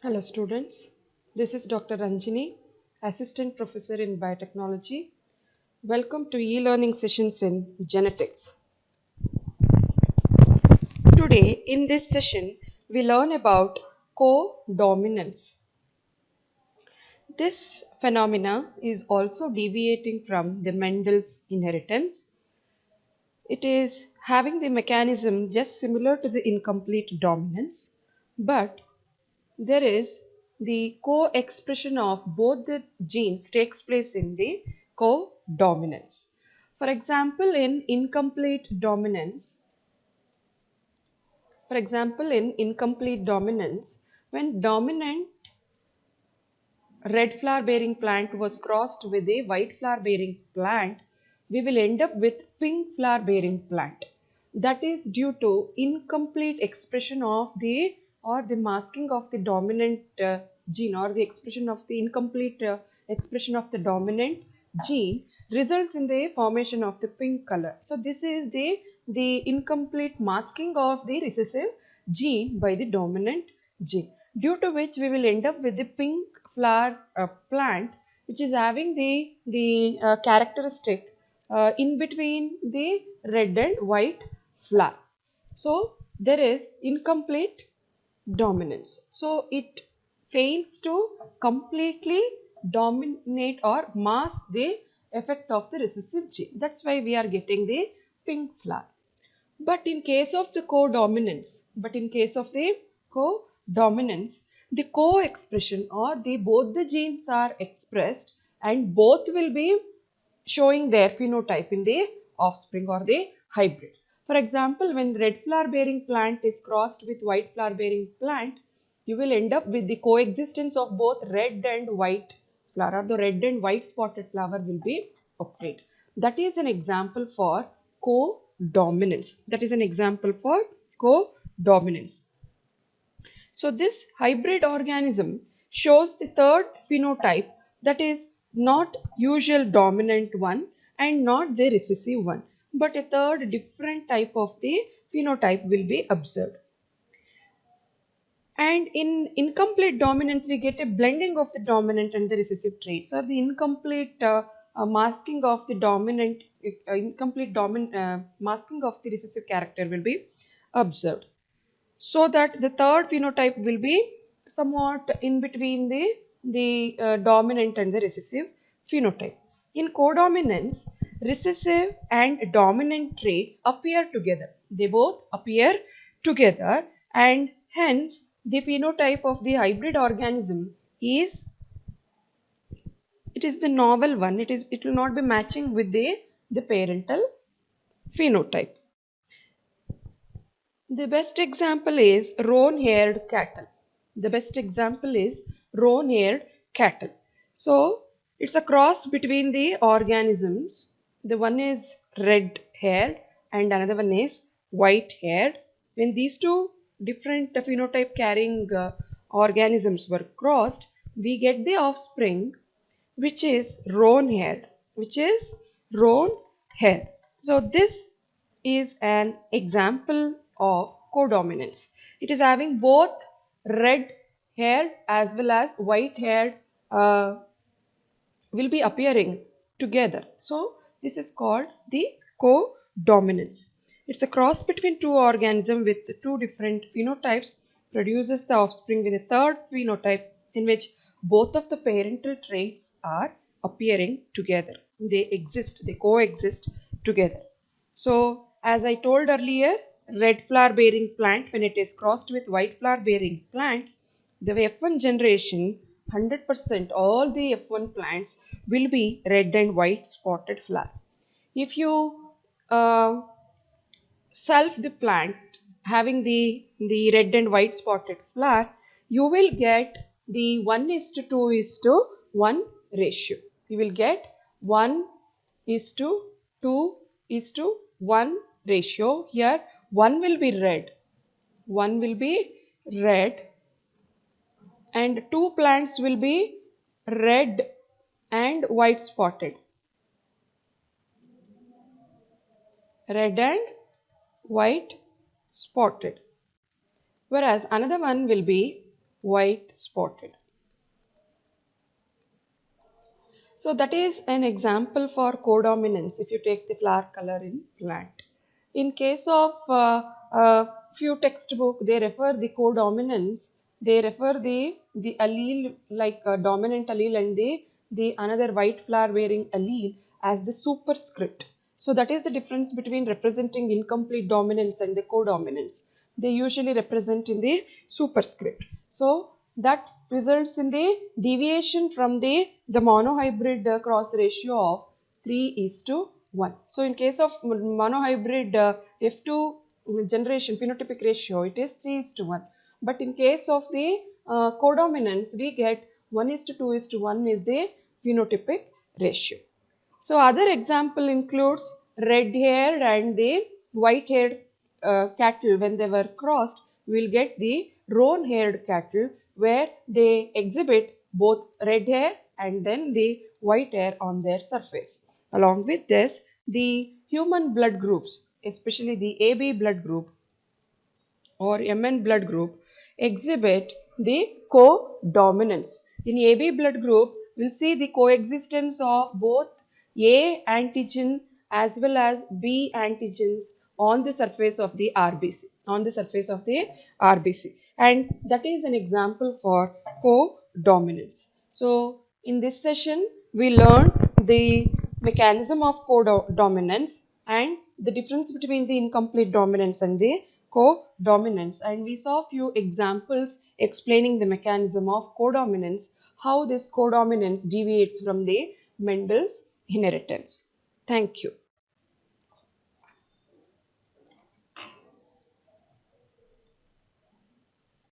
Hello students, this is Dr. Ranjini, Assistant Professor in Biotechnology. Welcome to e-learning sessions in genetics. Today in this session, we learn about codominance. This phenomena is also deviating from the Mendel's inheritance. It is having the mechanism just similar to the incomplete dominance, but there is the co-expression of both the genes takes place in the co-dominance. For example, in incomplete dominance, when dominant red flower bearing plant was crossed with a white flower bearing plant, we will end up with pink flower bearing plant. That is due to incomplete expression of the or the masking of the dominant gene, or the expression of the incomplete expression of the dominant gene results in the formation of the pink color. So this is the incomplete masking of the recessive gene by the dominant gene, due to which we will end up with the pink flower plant, which is having the characteristic in between the red and white flower. So there is incomplete dominance. So it fails to completely dominate or mask the effect of the recessive gene. That's why we are getting the pink flower. But in case of the codominance, the co-expression, or the both the genes are expressed and both will be showing their phenotype in the offspring or the hybrid. For example, when red flower bearing plant is crossed with white flower bearing plant, you will end up with the coexistence of both red and white flower, or the red and white spotted flower will be obtained. That is an example for codominance. So this hybrid organism shows the third phenotype, that is not usual dominant one and not the recessive one, but a third different type of the phenotype will be observed. And in incomplete dominance, we get a blending of the dominant and the recessive traits, or the incomplete masking of the dominant, masking of the recessive character will be observed. So that the third phenotype will be somewhat in between the dominant and the recessive phenotype. In codominance, recessive and dominant traits appear together. They both appear together, and hence the phenotype of the hybrid organism is, it is the novel one. It will not be matching with the parental phenotype. The best example is roan-haired cattle. The best example is roan-haired cattle. So it's a cross between the organisms. The one is red-haired and another one is white-haired. When these two different phenotype carrying organisms were crossed, we get the offspring which is roan-haired, So this is an example of codominance. It is having both red haired as well as white haired will be appearing together. So this is called the codominance. It's a cross between two organisms with two different phenotypes produces the offspring with a third phenotype in which both of the parental traits are appearing together. They coexist together. So as I told earlier, red flower bearing plant, when it is crossed with white flower bearing plant, the F1 generation 100% all the F1 plants will be red and white spotted flower. If you uh, self the plant having the red and white spotted flower, you will get the 1:2:1 ratio. You will get 1:2:1 ratio. Here one will be red, one will be red, and two plants will be red and white spotted. Red and white spotted. Whereas another one will be white spotted. So that is an example for codominance if you take the flower color in plant. In case of few textbook, they refer the codominance, they refer the allele like dominant allele and the another white flower bearing allele as the superscript. So that is the difference between representing incomplete dominance and the codominance. They usually represent in the superscript. So that results in the deviation from the monohybrid cross ratio of 3:1. So in case of monohybrid F2 generation phenotypic ratio, it is 3:1. But in case of the codominance, we get 1:2:1 is the phenotypic ratio. So other example includes red hair and the white haired cattle. When they were crossed, we will get the roan haired cattle where they exhibit both red hair and then the white hair on their surface. Along with this, the human blood groups, especially the AB blood group or MN blood group, exhibit the codominance. In AB blood group, we'll see the coexistence of both A antigen as well as B antigens on the surface of the RBC, and that is an example for codominance. So in this session, we learned the mechanism of codominance and the difference between the incomplete dominance and the codominance, and we saw few examples explaining the mechanism of codominance, how this codominance deviates from the Mendel's inheritance. Thank you.